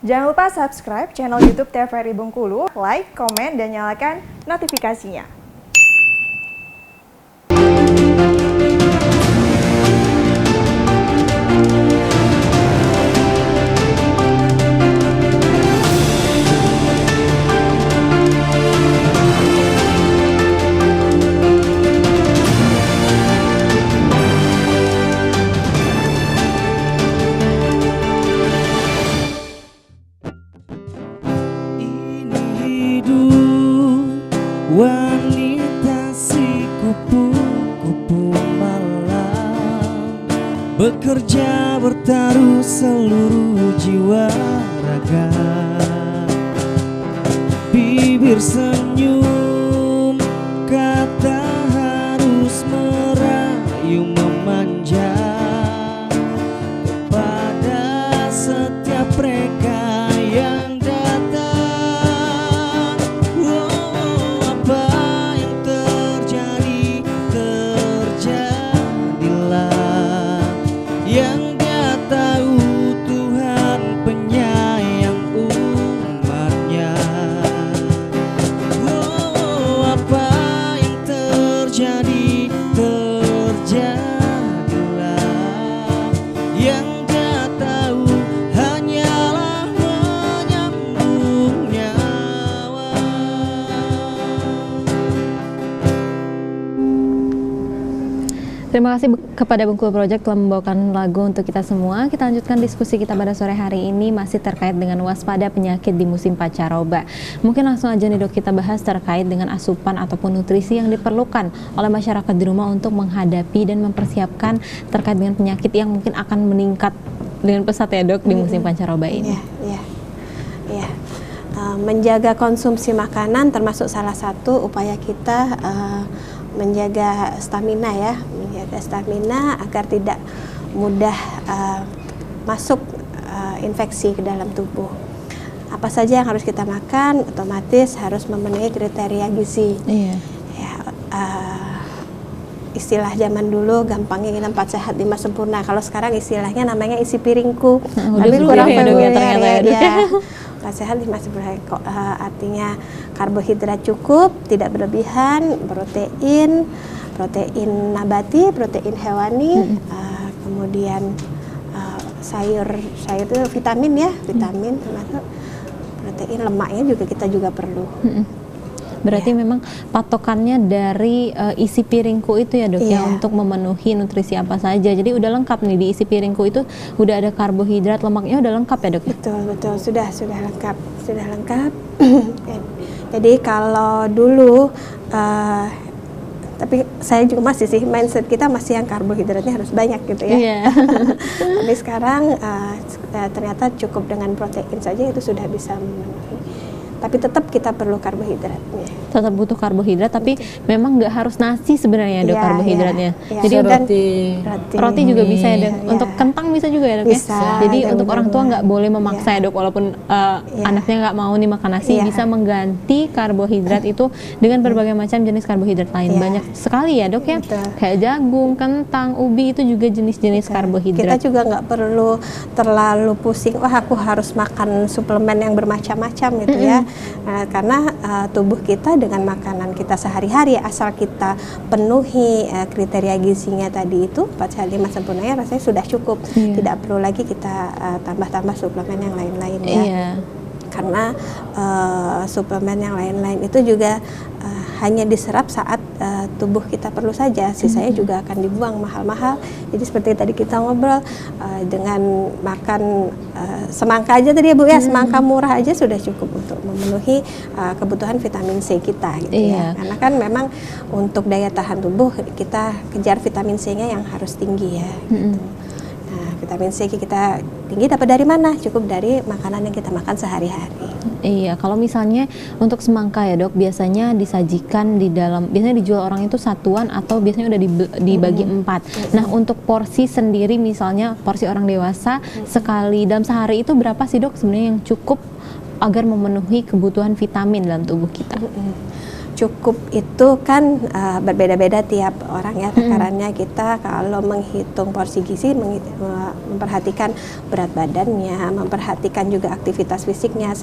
Jangan lupa subscribe channel YouTube TVRI Bengkulu, like, komen, dan nyalakan notifikasinya. Wanita si kupu-kupu malam, bekerja bertaruh seluruh jiwa raga. Bibir senyum, kata harus merayu memanja kepada setiap mereka yang yang dia tahu Tuhan penyayang umatnya. Oh, apa yang terjadi, terjadilah. Yang dia tahu hanyalah menyambung nyawa. Terima kasih kepada Bengkulu Project telah membawakan lagu untuk kita semua. Kita lanjutkan diskusi kita pada sore hari ini masih terkait dengan waspada penyakit di musim pancaroba. Mungkin langsung aja nih Dok kita bahas terkait dengan asupan ataupun nutrisi yang diperlukan oleh masyarakat di rumah untuk menghadapi dan mempersiapkan terkait dengan penyakit yang mungkin akan meningkat dengan pesat ya Dok di musim pancaroba ini. Iya. Menjaga konsumsi makanan termasuk salah satu upaya kita menjaga stamina agar tidak mudah masuk infeksi ke dalam tubuh. Apa saja yang harus kita makan otomatis harus memenuhi kriteria gizi. Iya. Ya, istilah zaman dulu gampangnya kita 4 sehat 5 sempurna. Kalau sekarang istilahnya namanya isi piringku. Tapi kurang familiar ya. 4 sehat 5 sempurna, artinya karbohidrat cukup, tidak berlebihan, protein nabati, protein hewani, kemudian sayur itu vitamin termasuk protein, lemaknya juga kita juga perlu. Berarti memang patokannya dari isi piringku itu ya Dok ya, untuk memenuhi nutrisi apa saja. Jadi udah lengkap nih di isi piringku itu, udah ada karbohidrat, lemaknya udah lengkap ya Dok? Betul, sudah lengkap. Jadi kalau dulu tapi saya juga masih sih mindset kita masih yang karbohidratnya harus banyak gitu ya. Yeah. Tapi sekarang ternyata cukup dengan protein saja itu sudah bisa memenuhi. Tapi tetap kita perlu karbohidratnya. Tetap butuh karbohidrat, tapi memang nggak harus nasi sebenarnya Dok karbohidratnya. Jadi roti juga bisa ya Dok. Untuk kentang bisa juga ya Dok bisa, ya. Jadi untuk orang tua nggak boleh memaksa ya Dok, walaupun anaknya nggak mau nih makan nasi, bisa mengganti karbohidrat itu dengan berbagai macam jenis karbohidrat lain. Banyak sekali ya Dok ya. Kayak jagung, kentang, ubi itu juga jenis-jenis karbohidrat. Kita juga nggak perlu terlalu pusing, wah aku harus makan suplemen yang bermacam-macam gitu ya. Karena tubuh kita dengan makanan kita sehari-hari asal kita penuhi kriteria gizinya tadi itu 4 sehat 5 sempurnanya rasanya sudah cukup. Tidak perlu lagi kita tambah-tambah suplemen yang lain-lain ya. Karena suplemen yang lain-lain itu juga hanya diserap saat tubuh kita perlu saja, sisanya juga akan dibuang mahal-mahal. Jadi seperti tadi kita ngobrol, dengan makan semangka aja tadi ya Bu ya, semangka murah aja sudah cukup untuk memenuhi kebutuhan vitamin C kita gitu ya. Karena kan memang untuk daya tahan tubuh kita kejar vitamin C-nya yang harus tinggi ya gitu. Nah, vitamin C kita tinggi dapat dari mana? Cukup dari makanan yang kita makan sehari-hari. Iya, kalau misalnya untuk semangka ya Dok, biasanya disajikan di dalam, biasanya dijual orang itu satuan atau biasanya udah dibagi 4. Nah, untuk porsi sendiri misalnya porsi orang dewasa sekali dalam sehari itu berapa sih Dok sebenarnya yang cukup agar memenuhi kebutuhan vitamin dalam tubuh kita? cukup itu kan berbeda-beda tiap orang ya takarannya. Kita kalau menghitung porsi gizi memperhatikan berat badannya, memperhatikan juga aktivitas fisiknya,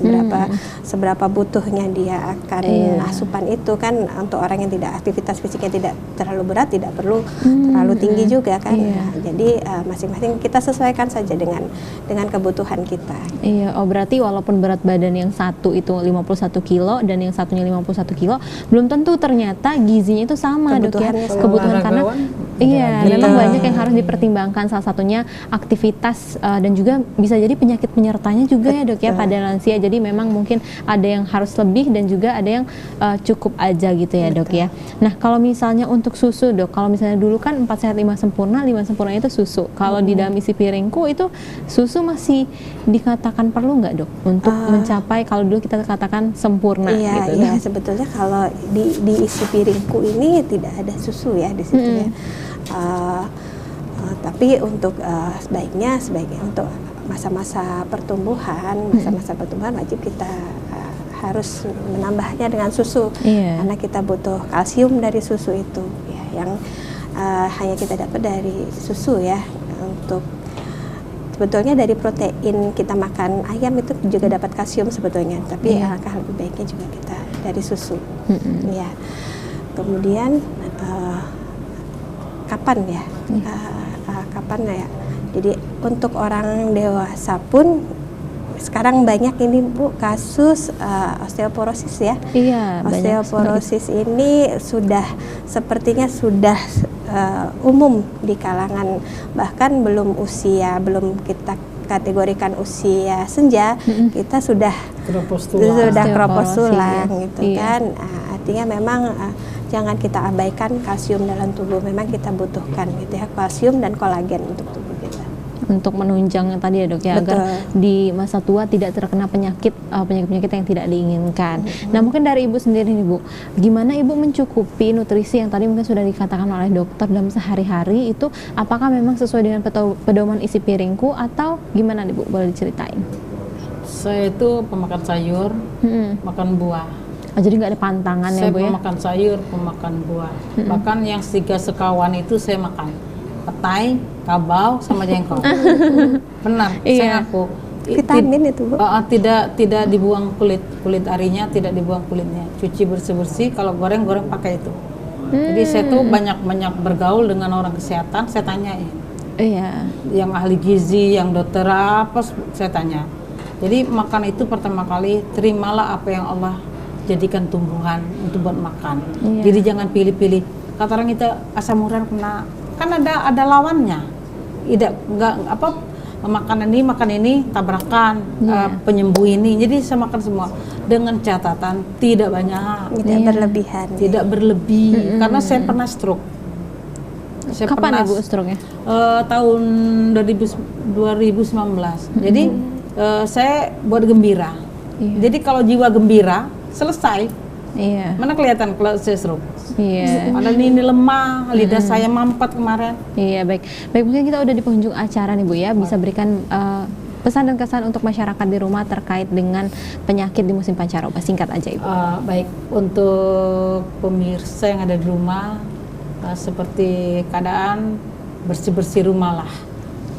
seberapa butuhnya dia akan asupan itu kan. Untuk orang yang tidak aktivitas fisiknya tidak terlalu berat, tidak perlu terlalu tinggi juga kan. Nah, jadi masing-masing kita sesuaikan saja dengan kebutuhan kita. Iya, oh berarti walaupun berat badan yang satu itu 51 kilo dan yang satunya 51 kilo, belum tentu ternyata gizinya itu sama dok ya. Kebutuhan karena memang banyak yang harus dipertimbangkan, salah satunya aktivitas dan juga bisa jadi penyakit penyertanya juga ya dok ya pada lansia. Jadi memang mungkin ada yang harus lebih dan juga ada yang cukup aja gitu ya dok ya. Nah kalau misalnya untuk susu dok, kalau misalnya dulu kan 4 sehat 5 sempurna, 5 sempurna itu susu. Kalau di dalam isi piringku itu susu masih dikatakan perlu nggak dok untuk mencapai kalau dulu kita katakan sempurna gitu? Iya, sebetulnya kalau di isi piringku ini tidak ada susu ya di situ ya. Tapi untuk sebaiknya untuk masa-masa pertumbuhan, wajib kita harus menambahnya dengan susu karena kita butuh kalsium dari susu itu ya, yang hanya kita dapat dari susu ya. Untuk sebetulnya dari protein kita makan ayam itu juga dapat kalsium sebetulnya, tapi alangkah lebih baiknya juga kita dari susu. Ya. Kemudian kapan ya? Kapan ya? Jadi untuk orang dewasa pun sekarang banyak ini Bu kasus osteoporosis ya. Iya, osteoporosis ini sepertinya sudah umum di kalangan, bahkan belum kita kategorikan usia senja, kita sudah keropos tulang gitu kan. Artinya memang jangan kita abaikan kalsium dalam tubuh, memang kita butuhkan gitu ya, kalsium dan kolagen untuk tubuh kita. Untuk menunjang yang tadi ya dok ya, agar di masa tua tidak terkena penyakit yang tidak diinginkan. Nah mungkin dari ibu sendiri nih Bu, gimana ibu mencukupi nutrisi yang tadi mungkin sudah dikatakan oleh dokter dalam sehari-hari itu, apakah memang sesuai dengan pedoman isi piringku atau gimana nih Bu, boleh diceritain? Saya itu pemakan sayur, makan buah. Jadi nggak ada pantangan ya Bu ya? Saya pemakan sayur, pemakan buah. Bahkan yang 3 sekawan itu saya makan. Petai, kabau, sama jengkol. Benar, saya ngaku. Vitamin itu Bu. Tidak dibuang kulit arinya, tidak dibuang kulitnya. Cuci bersih-bersih, kalau goreng pakai itu. Jadi saya tuh banyak bergaul dengan orang kesehatan, saya tanyain. Yang ahli gizi, yang dokter apa, saya tanya. Jadi makan itu pertama kali, terimalah apa yang Allah jadikan tumbuhan untuk buat makan. Jadi jangan pilih-pilih. Kata orang itu asam urat kena, kan ada lawannya. Enggak makan ini tabrakan, penyembuh ini. Jadi saya makan semua dengan catatan tidak banyak, tidak berlebih. Karena saya pernah stroke. Kapan Ibu stroke-nya? Tahun 2019. Jadi saya buat gembira. Jadi kalau jiwa gembira selesai. Mana kelihatan kalau saya stroke? Padahal ini lemah, lidah saya mampet kemarin. Baik mungkin kita udah di penghujung acara nih Bu ya, bisa berikan pesan dan kesan untuk masyarakat di rumah terkait dengan penyakit di musim pancaroba, singkat aja Ibu. Baik, untuk pemirsa yang ada di rumah, seperti keadaan bersih-bersih rumah lah.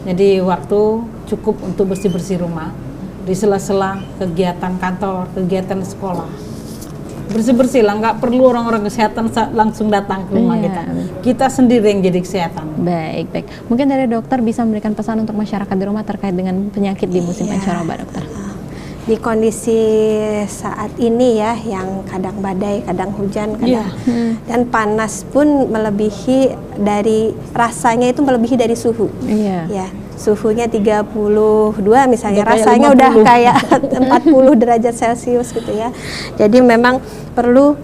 Jadi waktu cukup untuk bersih-bersih rumah di sela-sela kegiatan kantor, kegiatan sekolah. Bersih-bersih lah, nggak perlu orang-orang kesehatan langsung datang ke rumah kita. Kita sendiri yang jadi kesehatan. Baik. Mungkin dari dokter bisa memberikan pesan untuk masyarakat di rumah terkait dengan penyakit di musim pancaroba, dokter. Di kondisi saat ini ya, yang kadang badai, kadang hujan, dan panas pun melebihi dari rasanya itu melebihi dari suhu. Ya, suhunya 32 misalnya, rasanya udah kayak 40 derajat Celcius gitu ya. Jadi memang perlu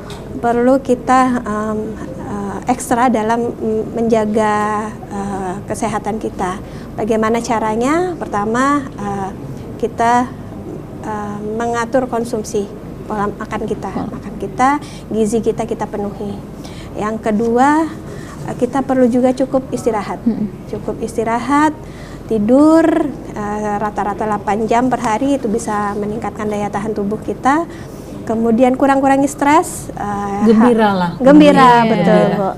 kita ekstra dalam menjaga kesehatan kita. Bagaimana caranya? Pertama, kita mengatur konsumsi pola makan kita, gizi kita penuhi. Yang kedua, kita perlu juga cukup istirahat. Tidur rata-rata 8 jam per hari itu bisa meningkatkan daya tahan tubuh kita. kemudian kurang-kurangi stres, Gembira lah. gembira Iya. betul Gembira. Bu.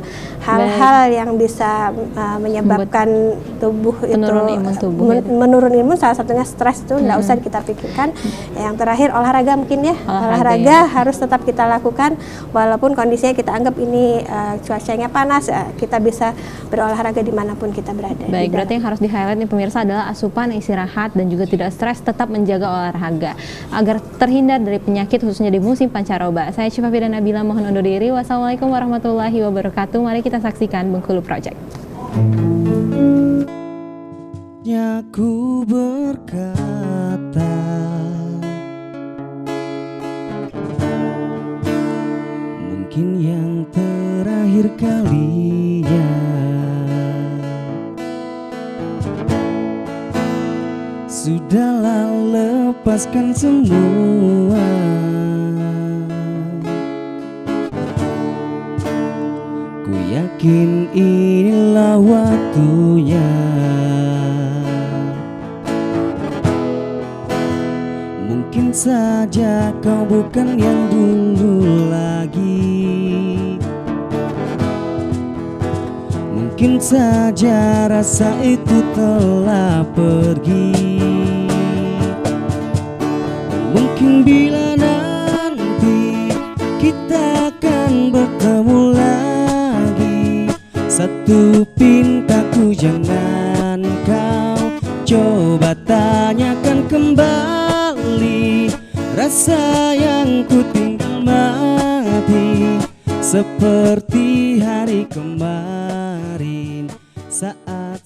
Hal-hal yang bisa menyebabkan tubuh penurunan itu imun tubuh itu. menurun imun, salah satunya stres, itu nggak usah kita pikirkan. Yang terakhir olahraga mungkin ya, olahraga harus tetap kita lakukan walaupun kondisinya kita anggap ini cuacanya panas, kita bisa berolahraga dimanapun kita berada. Baik, berarti yang harus di-highlight nih pemirsa adalah asupan, istirahat, dan juga tidak stres, tetap menjaga olahraga agar terhindar dari penyakit khususnya di musim pancaroba. Saya Syifa Fida Nabila mohon undur diri. Wassalamualaikum warahmatullahi wabarakatuh. Mari kita saksikan Bengkulu Project. Aku berkata, mungkin yang terakhir kalinya. Sudahlah, lepaskan semua. Ku yakin inilah waktunya. Mungkin saja kau bukan yang dulu lagi. Mungkin saja rasa itu telah pergi. Mungkin bila nanti kita akan bertemu lagi, satu pintaku jangan kau coba tanyakan kembali. Rasa yang ku tinggal mati seperti hari kemarin saat